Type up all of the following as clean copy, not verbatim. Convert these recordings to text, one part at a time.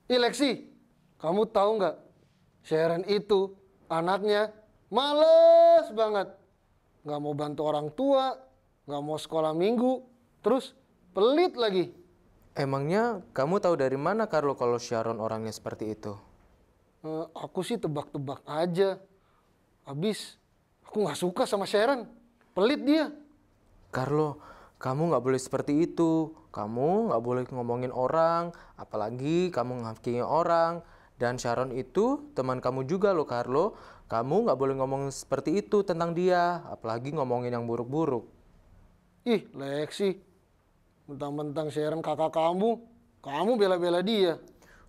Ih Lexi, kamu tahu nggak? Sharon itu anaknya males banget. Nggak mau bantu orang tua, nggak mau sekolah minggu, terus pelit lagi. Emangnya kamu tahu dari mana Carlo kalau Sharon orangnya seperti itu? Aku sih tebak-tebak aja. Habis, aku nggak suka sama Sharon. Pelit dia. Carlo, kamu nggak boleh seperti itu. Kamu nggak boleh ngomongin orang, apalagi kamu menghakimi orang. Dan Sharon itu teman kamu juga loh Carlo. Kamu nggak boleh ngomong seperti itu tentang dia, apalagi ngomongin yang buruk-buruk. Ih, Lexi. Mentang-mentang Sharon kakak kamu bela-bela dia.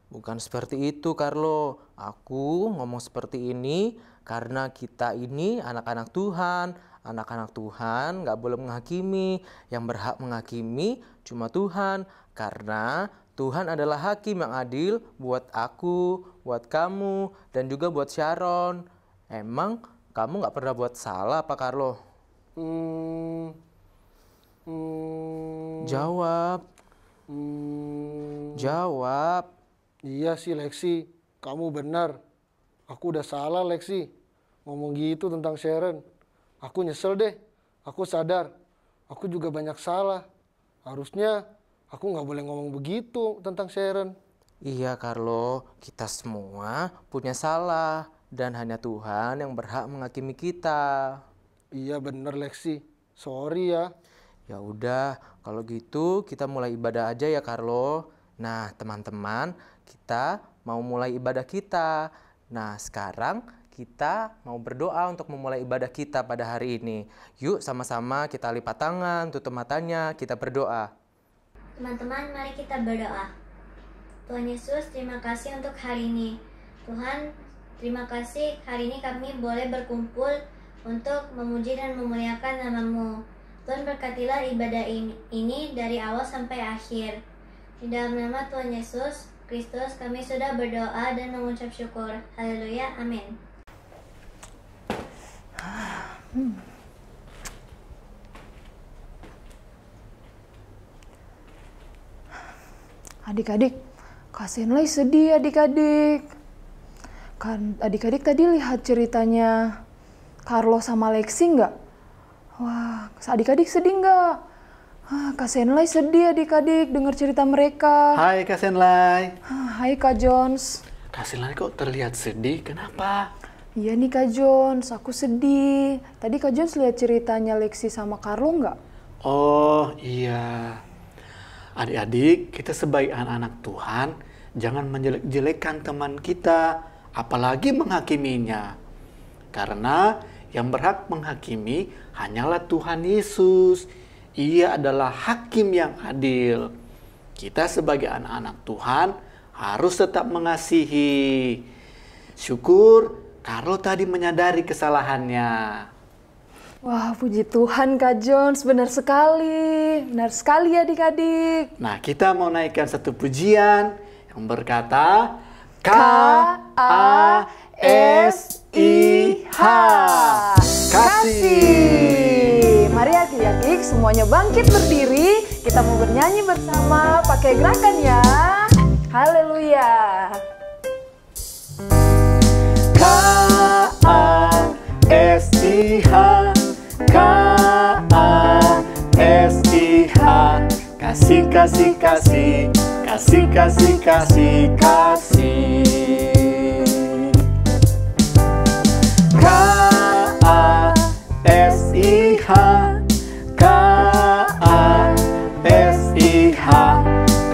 Bukan seperti itu Carlo. Aku ngomong seperti ini karena kita ini anak-anak Tuhan. Anak-anak Tuhan nggak boleh menghakimi. Yang berhak menghakimi cuma Tuhan. Karena Tuhan adalah hakim yang adil buat aku, buat kamu, dan juga buat Sharon. Emang kamu nggak pernah buat salah apa Carlo? Jawab. Jawab. Iya sih Lexi, kamu benar. Aku udah salah Lexi. Ngomong gitu tentang Sharon. Aku nyesel deh, aku sadar. Aku juga banyak salah. Harusnya aku nggak boleh ngomong begitu tentang Sharon. Iya Carlo, kita semua punya salah. Dan hanya Tuhan yang berhak menghakimi kita. Iya bener Lexi, sorry ya. Ya udah, kalau gitu kita mulai ibadah aja ya Carlo. Nah teman-teman, kita mau mulai ibadah kita. Nah sekarang kita mau berdoa untuk memulai ibadah kita pada hari ini. Yuk sama-sama kita lipat tangan, tutup matanya, kita berdoa. Teman-teman, mari kita berdoa. Tuhan Yesus, terima kasih untuk hari ini. Tuhan, terima kasih hari ini kami boleh berkumpul untuk memuji dan memuliakan nama-Mu. Tuhan berkatilah ibadah ini dari awal sampai akhir. Di dalam nama Tuhan Yesus Kristus kami sudah berdoa dan mengucap syukur. Haleluya, amin. Adik-adik, Kak Senlai sedih adik-adik. Kan adik-adik tadi lihat ceritanya Carlo sama Lexi nggak? Wah, adik-adik sedih nggak? Kak Senlai sedih adik-adik dengar cerita mereka. Hai Kak Senlai. Hai Kak Jones. Kak Senlai kok terlihat sedih, kenapa? Iya nih Kak Jones, aku sedih. Tadi Kak Jones lihat ceritanya Lexi sama Carlo nggak? Oh iya. Adik-adik, kita sebagai anak-anak Tuhan, jangan menjelek-jelekan teman kita, apalagi menghakiminya. Karena yang berhak menghakimi hanyalah Tuhan Yesus. Ia adalah hakim yang adil. Kita sebagai anak-anak Tuhan harus tetap mengasihi. Syukur Carlo tadi menyadari kesalahannya. Wah, puji Tuhan Kak Jones, benar sekali adik-adik. Nah, kita mau naikkan satu pujian yang berkata K-A-S-I-H. Kasih. Mari adik-adik semuanya bangkit berdiri. Kita mau bernyanyi bersama pakai gerakan ya. Haleluya. K-A-S-I-H. K-A-S-I-H. Kasih, kasih, kasih. Kasih, kasih, kasih, kasih. K-A-S-I-H. K-A-S-I-H.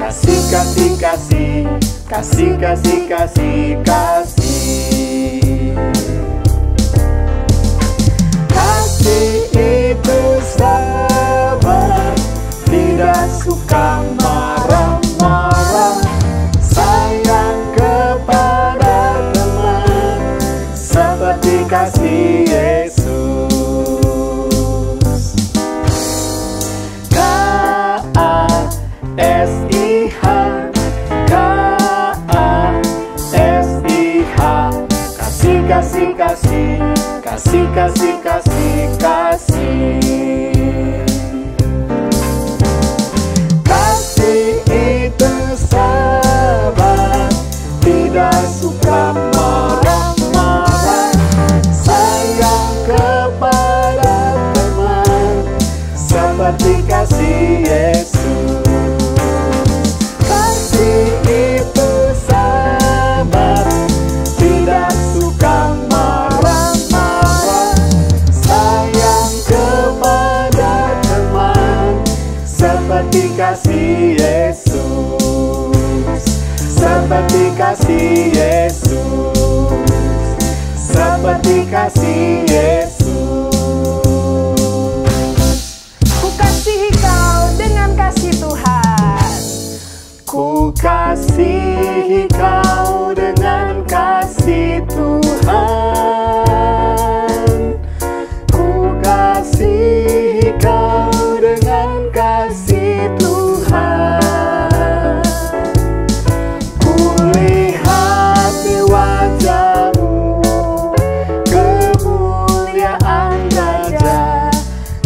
Kasih, kasih, kasih. Kasih, kasih, kasih, kasih. Kasih itu sabar, tidak suka marah-marah, sayang kepada teman, seperti kasih Yesus. K-A-S-I-H. K-A-S-I-H. Kasih, kasih, kasih. Kasih, kasih, kasih, kasih. Kasih itu sabar, kasih Yesus, seperti kasih Yesus, seperti kasih Yesus. Ku kasihi kau dengan kasih Tuhan. Ku kasihi kau dengan kasih Tuhan. Ku kasihi kau dengan kasih Tuhan. Ku lihat di wajahmu kemuliaan Raja.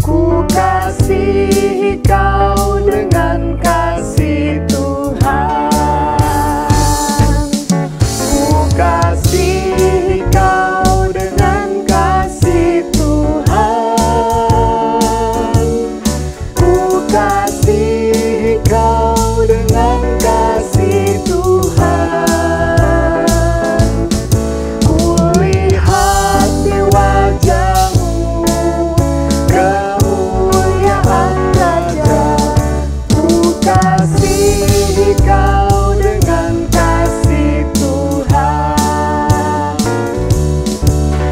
Ku kasihi kau dengan kasih Tuhan. Ku kasihi kau dengan kasih Tuhan. Ku kasihi kau dengan kasih Tuhan. Ku lihat di wajahmu kemuliaan Raja. Ku kasihi kau dengan kasih Tuhan.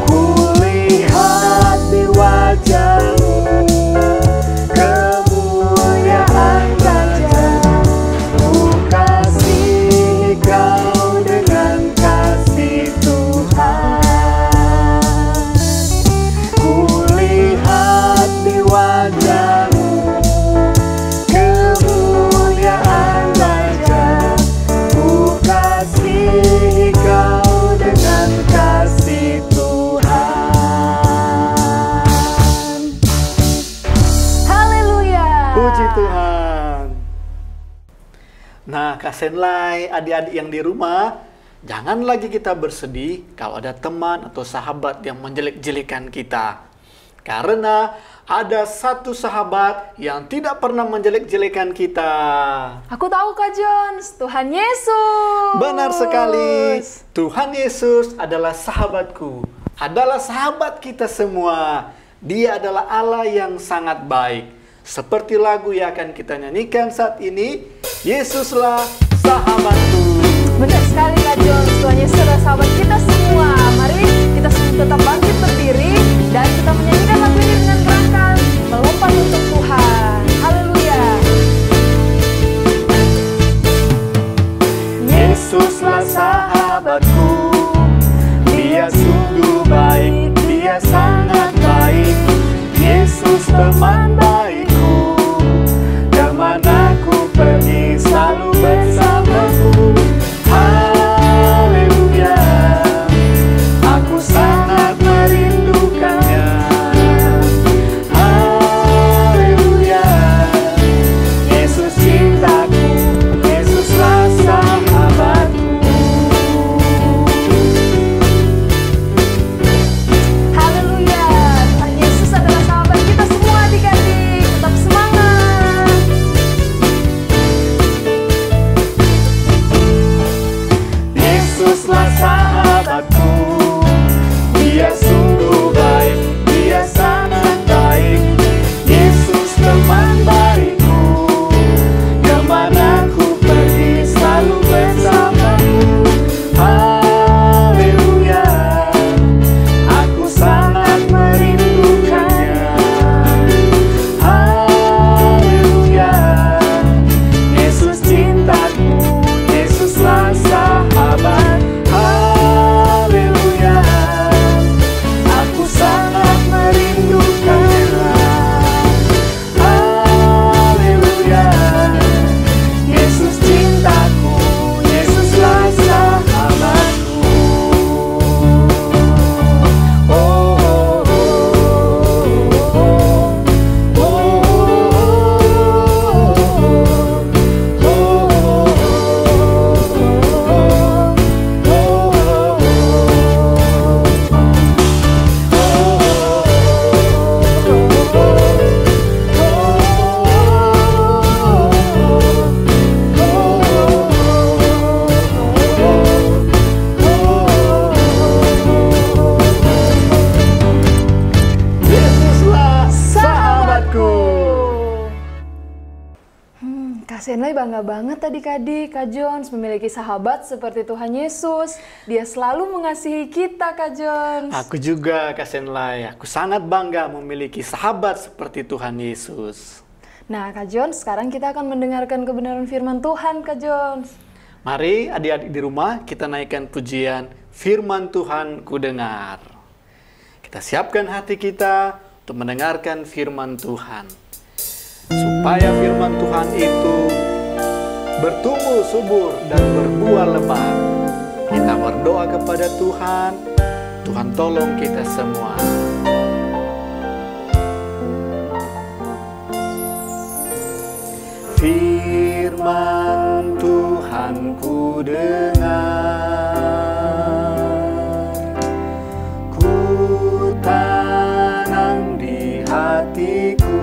Ku lihat di wajahmu kemuliaan Raja. Ku kasihi kau dengan kasih Tuhan. Ku lihat di wajahmu kemuliaan Raja. Ku kasihi kau dengan kasih Tuhan. Haleluya. Puji Tuhan. Nah, Kak Senlai, adik-adik yang di rumah, jangan lagi kita bersedih kalau ada teman atau sahabat yang menjelek-jelekan kita. Karena ada satu sahabat yang tidak pernah menjelek-jelekan kita. Aku tahu Kak Jones, Tuhan Yesus. Benar sekali. Tuhan Yesus adalah sahabatku, adalah sahabat kita semua. Dia adalah Allah yang sangat baik. Seperti lagu yang akan kita nyanyikan saat ini, Yesuslah sahabatku. Benar sekali Kak Jones, Tuhan Yesus adalah sahabat kita semua. Mari kita semua tetap bangkit berdiri dan kita menyanyikan lagu ini dengan gerakan melompat untuk Tuhan. Haleluya. Yesuslah sahabatku, Dia sungguh baik, Dia sangat baik. Yesus teman baikku, kemana ku pergi selalu bersamaku. Haleluya, aku sangat merindukannya. Haleluya, Yesus cintaku, Yesuslah sahabatku. Haleluya. Tuhan Yesus adalah sahabat kita semua adik-adik. Senlai bangga banget adik-adik, Kak Jones memiliki sahabat seperti Tuhan Yesus. Dia selalu mengasihi kita, Kak Jones. Aku juga, Kak Senlai. Aku sangat bangga memiliki sahabat seperti Tuhan Yesus. Nah, Kak Jones, sekarang kita akan mendengarkan kebenaran firman Tuhan, Kak Jones. Mari adik-adik di rumah kita naikkan pujian Firman Tuhan ku dengar. Kita siapkan hati kita untuk mendengarkan firman Tuhan. Supaya firman Tuhan itu bertumbuh subur dan berbuah lebat. Kita berdoa kepada Tuhan, Tuhan tolong kita semua. Firman Tuhan ku dengar, ku tanam di hatiku.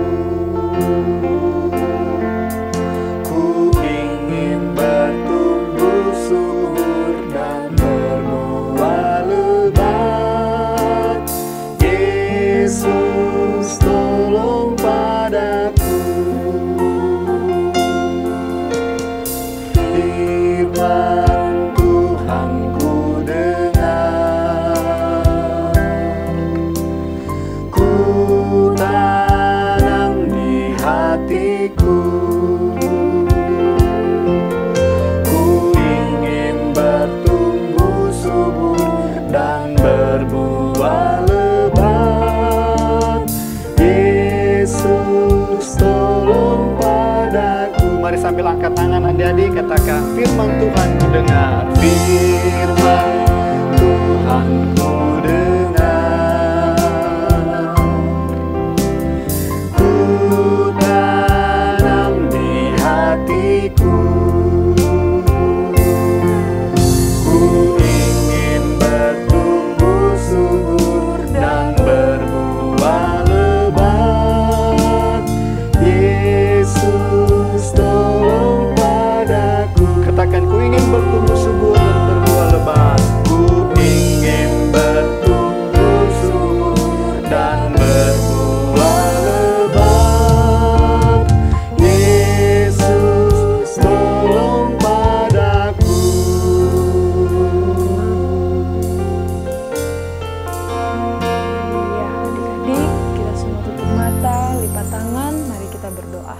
Ku ingin bertumbuh subur dan berbuah lebat. Yesus tolong padaku. Firman Tuhan ku dengar, ku tanam di hatiku. Ku ingin bertumbuh subur dan berbuah lebat. Yesus tolong padaku. Mari sambil angkat tangan adik-adik katakan, firman Tuhan ku dengar. Firman Tuhan ku dengar, ku tanam di hatiku. Ku ingin bertumbuh subur dan berbuah lebat. Yesus tolong padaku. Katakan, ku ingin bertumbuh subur dan berbuah lebat. Ku ingin bertumbuh subur dan berbuah lebat. Yesus tolong padaku. Ya, adik-adik, kita semua tutup mata, lipat tangan, mari kita berdoa.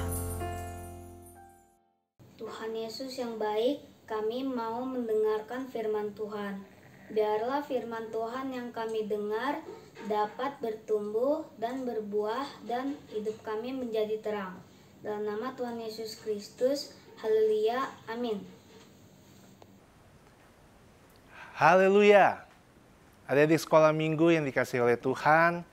Tuhan Yesus yang baik, kami mau mendengarkan firman Tuhan. Biarlah firman Tuhan yang kami dengar dapat bertumbuh dan berbuah dan hidup kami menjadi terang. Dalam nama Tuhan Yesus Kristus, haleluya, amin. Haleluya. Adik-adik sekolah minggu yang dikasihi oleh Tuhan,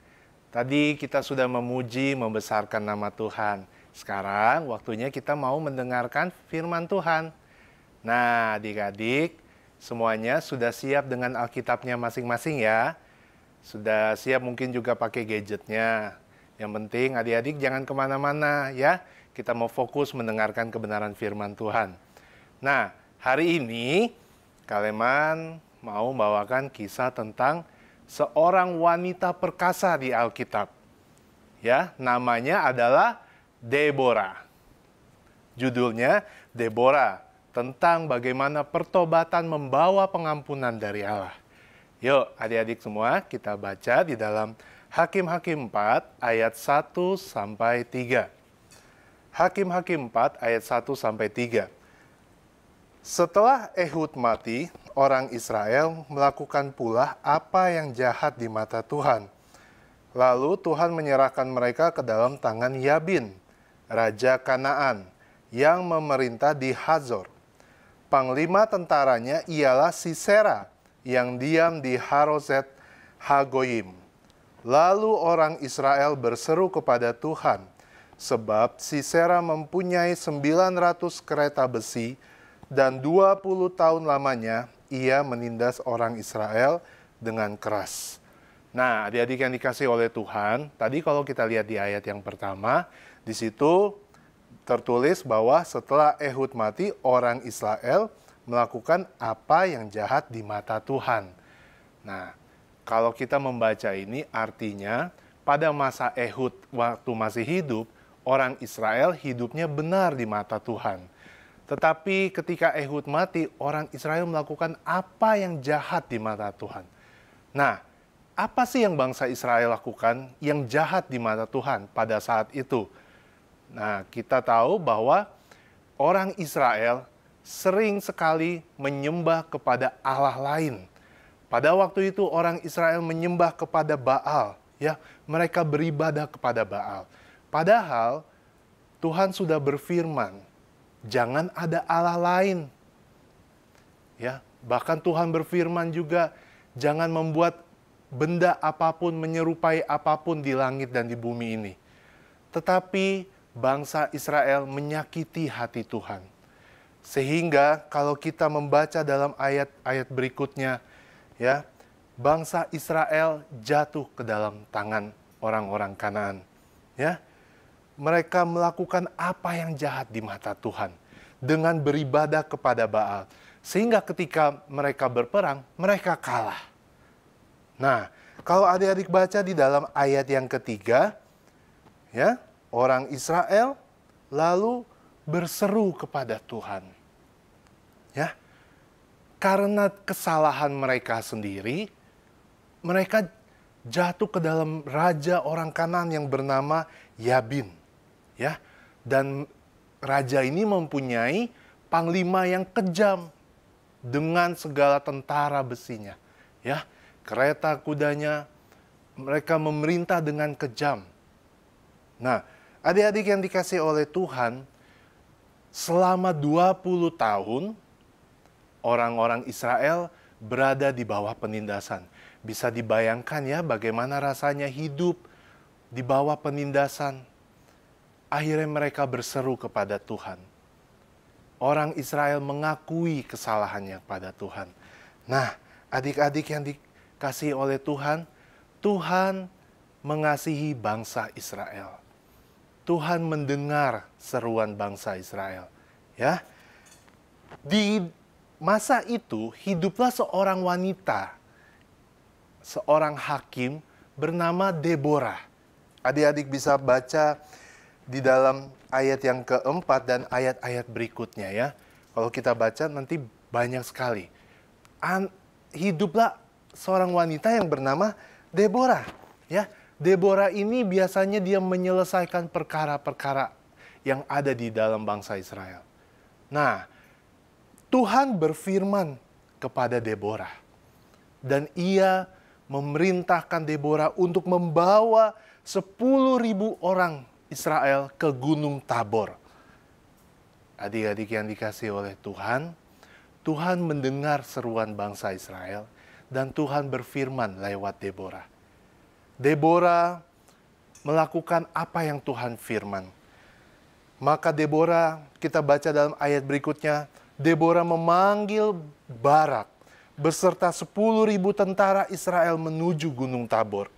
tadi kita sudah memuji, membesarkan nama Tuhan. Sekarang waktunya kita mau mendengarkan firman Tuhan. Nah, adik-adik, semuanya sudah siap dengan Alkitabnya masing-masing ya? Sudah siap mungkin juga pakai gadgetnya. Yang penting adik-adik jangan kemana-mana ya. Kita mau fokus mendengarkan kebenaran firman Tuhan. Nah, hari ini Kaleman mau membawakan kisah tentang seorang wanita perkasa di Alkitab. Ya, namanya adalah Deborah. Judulnya Deborah, tentang bagaimana pertobatan membawa pengampunan dari Allah. Yuk adik-adik semua kita baca di dalam Hakim-Hakim 4 ayat 1 sampai 3. Hakim-Hakim 4 ayat 1 sampai 3. Setelah Ehud mati, orang Israel melakukan pula apa yang jahat di mata Tuhan. Lalu Tuhan menyerahkan mereka ke dalam tangan Yabin, raja Kanaan, yang memerintah di Hazor. Panglima tentaranya ialah Sisera, yang diam di Haroset Hagoyim. Lalu orang Israel berseru kepada Tuhan, sebab Sisera mempunyai 900 kereta besi, dan 20 tahun lamanya ia menindas orang Israel dengan keras. Nah, adik-adik yang dikasih oleh Tuhan, tadi kalau kita lihat di ayat yang pertama, di situ tertulis bahwa setelah Ehud mati, orang Israel melakukan apa yang jahat di mata Tuhan. Nah, kalau kita membaca ini artinya pada masa Ehud waktu masih hidup, orang Israel hidupnya benar di mata Tuhan. Tetapi ketika Ehud mati, orang Israel melakukan apa yang jahat di mata Tuhan. Nah, apa sih yang bangsa Israel lakukan yang jahat di mata Tuhan pada saat itu? Nah, kita tahu bahwa orang Israel sering sekali menyembah kepada Allah lain. Pada waktu itu orang Israel menyembah kepada Baal, ya, mereka beribadah kepada Baal. Padahal Tuhan sudah berfirman, jangan ada Allah lain. Ya, bahkan Tuhan berfirman juga, jangan membuat benda apapun menyerupai apapun di langit dan di bumi ini. Tetapi bangsa Israel menyakiti hati Tuhan. Sehingga kalau kita membaca dalam ayat-ayat berikutnya, ya, bangsa Israel jatuh ke dalam tangan orang-orang Kanaan. Ya, mereka melakukan apa yang jahat di mata Tuhan dengan beribadah kepada Baal. Sehingga ketika mereka berperang, mereka kalah. Nah, kalau adik-adik baca di dalam ayat yang ketiga, ya, orang Israel lalu berseru kepada Tuhan. Ya, karena kesalahan mereka sendiri, mereka jatuh ke dalam raja orang Kanaan yang bernama Yabin. Ya, dan raja ini mempunyai panglima yang kejam dengan segala tentara besinya. Ya, kereta kudanya, mereka memerintah dengan kejam. Nah, adik-adik yang dikasih oleh Tuhan, selama 20 tahun orang-orang Israel berada di bawah penindasan. Bisa dibayangkan ya bagaimana rasanya hidup di bawah penindasan. Akhirnya mereka berseru kepada Tuhan. Orang Israel mengakui kesalahannya pada Tuhan. Nah, adik-adik yang dikasihi oleh Tuhan, Tuhan mengasihi bangsa Israel. Tuhan mendengar seruan bangsa Israel. Ya, di masa itu hiduplah seorang wanita, seorang hakim bernama Deborah. Adik-adik bisa baca di dalam ayat yang keempat dan ayat-ayat berikutnya ya. Kalau kita baca nanti banyak sekali. Hiduplah seorang wanita yang bernama Deborah. Ya, Deborah ini biasanya dia menyelesaikan perkara-perkara yang ada di dalam bangsa Israel. Nah, Tuhan berfirman kepada Deborah. Dan ia memerintahkan Deborah untuk membawa 10.000 orang Israel ke Gunung Tabor. Adik-adik yang dikasihi oleh Tuhan, Tuhan mendengar seruan bangsa Israel dan Tuhan berfirman lewat Deborah. Deborah melakukan apa yang Tuhan firman. Maka Deborah, kita baca dalam ayat berikutnya, Deborah memanggil Barak beserta 10.000 tentara Israel menuju Gunung Tabor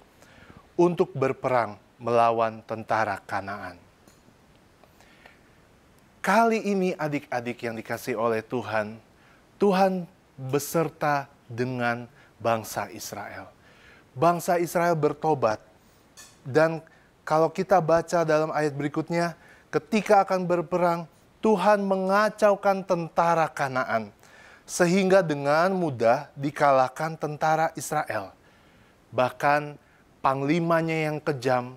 untuk berperang melawan tentara Kanaan. Kali ini adik-adik yang dikasihi oleh Tuhan, Tuhan beserta dengan bangsa Israel. Bangsa Israel bertobat. Dan kalau kita baca dalam ayat berikutnya, ketika akan berperang, Tuhan mengacaukan tentara Kanaan. Sehingga dengan mudah dikalahkan tentara Israel. Bahkan panglimanya yang kejam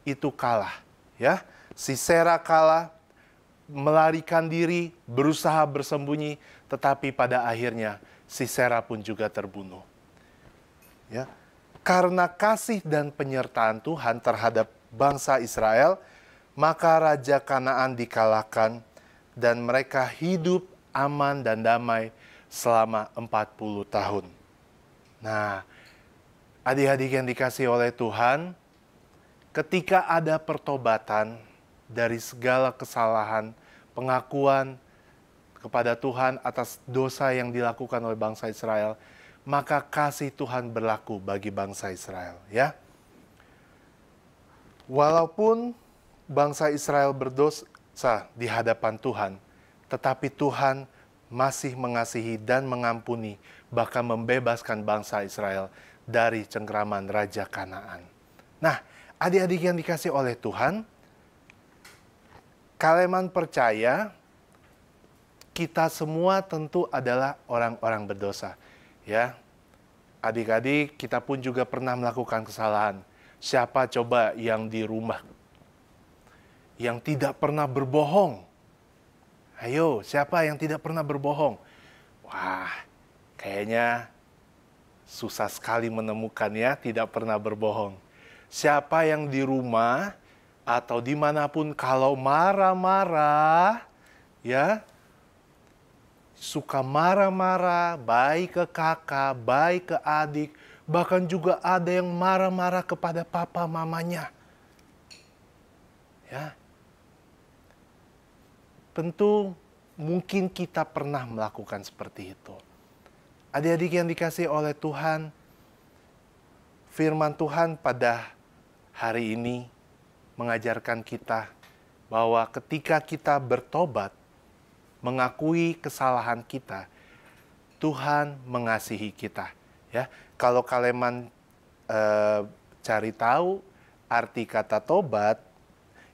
itu kalah. Ya, Sisera kalah, melarikan diri, berusaha bersembunyi, tetapi pada akhirnya Sisera pun juga terbunuh. Ya, karena kasih dan penyertaan Tuhan terhadap bangsa Israel, maka Raja Kanaan dikalahkan dan mereka hidup aman dan damai selama 40 tahun. Nah, adik-adik yang dikasihi oleh Tuhan, ketika ada pertobatan dari segala kesalahan, pengakuan kepada Tuhan atas dosa yang dilakukan oleh bangsa Israel, maka kasih Tuhan berlaku bagi bangsa Israel, ya. Walaupun bangsa Israel berdosa di hadapan Tuhan, tetapi Tuhan masih mengasihi dan mengampuni, bahkan membebaskan bangsa Israel dari cengkraman Raja Kanaan. Nah, adik-adik yang dikasihi oleh Tuhan, Kaleman percaya kita semua tentu adalah orang-orang berdosa. Ya, adik-adik, kita pun juga pernah melakukan kesalahan. Siapa coba yang di rumah yang tidak pernah berbohong? Ayo, siapa yang tidak pernah berbohong? Wah, kayaknya susah sekali menemukannya tidak pernah berbohong. Siapa yang di rumah atau dimanapun kalau marah-marah, ya, suka marah-marah, baik ke kakak, baik ke adik, bahkan juga ada yang marah-marah kepada papa mamanya. Ya. Tentu mungkin kita pernah melakukan seperti itu. Adik-adik yang dikasihi oleh Tuhan, firman Tuhan pada hari ini mengajarkan kita bahwa ketika kita bertobat, mengakui kesalahan kita, Tuhan mengasihi kita. Ya, kalau kalian cari tahu arti kata tobat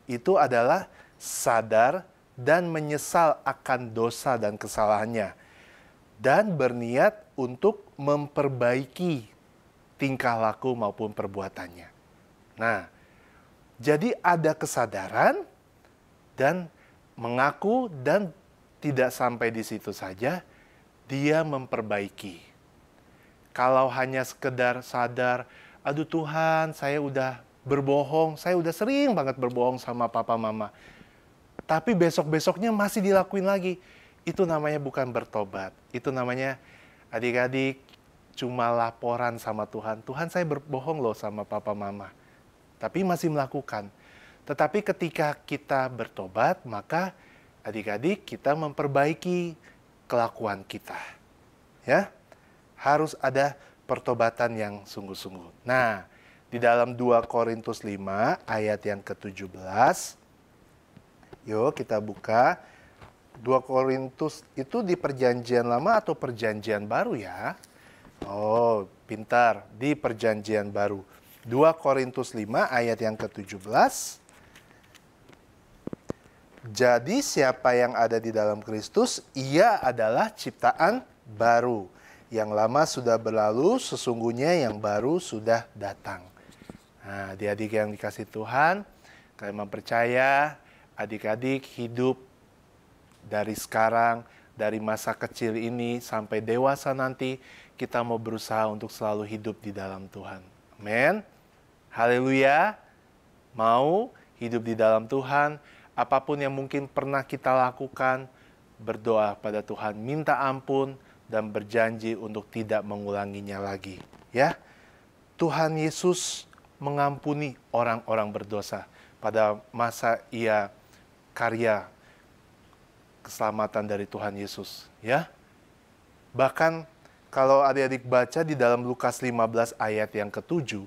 itu adalah sadar dan menyesal akan dosa dan kesalahannya, dan berniat untuk memperbaiki tingkah laku maupun perbuatannya. Nah, jadi ada kesadaran dan mengaku, dan tidak sampai di situ saja, dia memperbaiki. Kalau hanya sekedar sadar, aduh Tuhan, saya udah berbohong, saya udah sering banget berbohong sama papa mama, tapi besok-besoknya masih dilakuin lagi, itu namanya bukan bertobat. Itu namanya, adik-adik, cuma laporan sama Tuhan. Tuhan, saya berbohong loh sama papa mama. Tapi masih melakukan. Tetapi ketika kita bertobat, maka adik-adik kita memperbaiki kelakuan kita. Ya, harus ada pertobatan yang sungguh-sungguh. Nah, di dalam 2 Korintus 5 ayat yang ke-17, yuk kita buka. 2 Korintus itu di perjanjian lama atau perjanjian baru ya? Oh, pintar. Di perjanjian baru. 2 Korintus 5 ayat yang ke-17. Jadi siapa yang ada di dalam Kristus, ia adalah ciptaan baru. Yang lama sudah berlalu, sesungguhnya yang baru sudah datang. Nah, adik-adik yang dikasih Tuhan, kalian mempercaya adik-adik hidup dari sekarang, dari masa kecil ini sampai dewasa nanti, kita mau berusaha untuk selalu hidup di dalam Tuhan. Amin. Haleluya. Mau hidup di dalam Tuhan, apapun yang mungkin pernah kita lakukan, berdoa pada Tuhan, minta ampun, dan berjanji untuk tidak mengulanginya lagi. Ya, Tuhan Yesus mengampuni orang-orang berdosa pada masa ia karya keselamatan dari Tuhan Yesus. Ya, bahkan kalau adik-adik baca di dalam Lukas 15 ayat yang ke-7,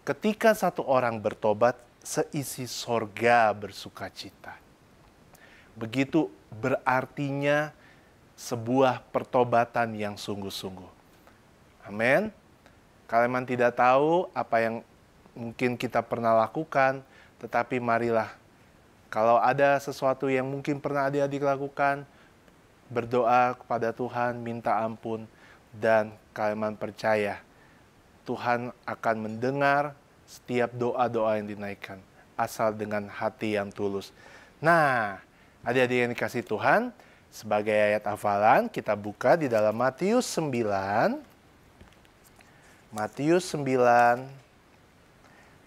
ketika satu orang bertobat, seisi sorga bersuka cita. Begitu berartinya sebuah pertobatan yang sungguh-sungguh. Amin. Kalian tidak tahu apa yang mungkin kita pernah lakukan, tetapi marilah, kalau ada sesuatu yang mungkin pernah adik-adik lakukan, berdoa kepada Tuhan, minta ampun, dan kalian percaya Tuhan akan mendengar setiap doa-doa yang dinaikkan, asal dengan hati yang tulus. Nah, adik-adik yang dikasih Tuhan, sebagai ayat hafalan, kita buka di dalam Matius 9. Matius 9,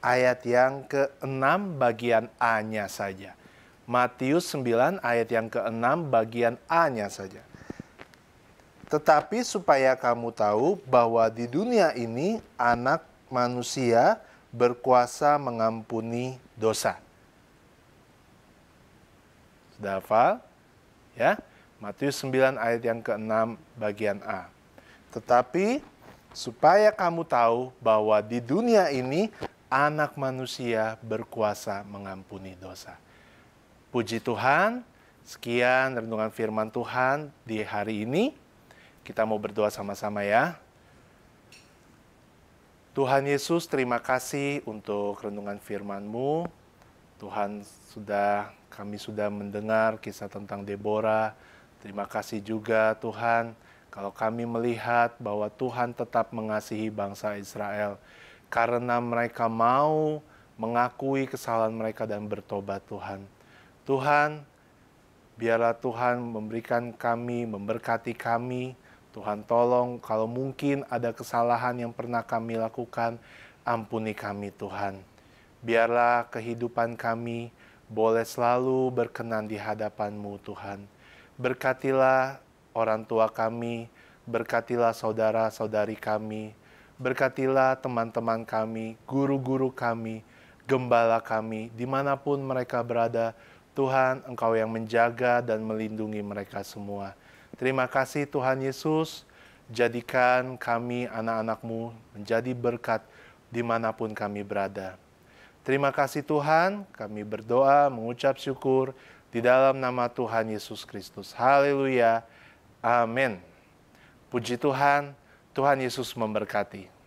ayat yang ke-6 bagian A-nya saja. Matius 9 ayat yang ke-6 bagian A-nya saja. Tetapi supaya kamu tahu bahwa di dunia ini anak manusia berkuasa mengampuni dosa. Sudah hafal? Ya, Matius 9 ayat yang ke-6 bagian A. Tetapi supaya kamu tahu bahwa di dunia ini anak manusia berkuasa mengampuni dosa. Puji Tuhan, sekian renungan firman Tuhan di hari ini. Kita mau berdoa sama-sama ya. Tuhan Yesus, terima kasih untuk renungan firman-Mu. Tuhan, kami sudah mendengar kisah tentang Deborah, Terima kasih juga Tuhan, kalau kami melihat bahwa Tuhan tetap mengasihi bangsa Israel, karena mereka mau mengakui kesalahan mereka dan bertobat Tuhan. Tuhan, biarlah Tuhan memberikan kami, memberkati kami. Tuhan tolong kalau mungkin ada kesalahan yang pernah kami lakukan, ampuni kami Tuhan. Biarlah kehidupan kami boleh selalu berkenan di hadapan-Mu Tuhan. Berkatilah orang tua kami, berkatilah saudara-saudari kami, berkatilah teman-teman kami, guru-guru kami, gembala kami, dimanapun mereka berada. Tuhan, Engkau yang menjaga dan melindungi mereka semua. Terima kasih Tuhan Yesus, jadikan kami anak-anak-Mu menjadi berkat dimanapun kami berada. Terima kasih Tuhan, kami berdoa, mengucap syukur di dalam nama Tuhan Yesus Kristus. Haleluya. Amin. Puji Tuhan, Tuhan Yesus memberkati.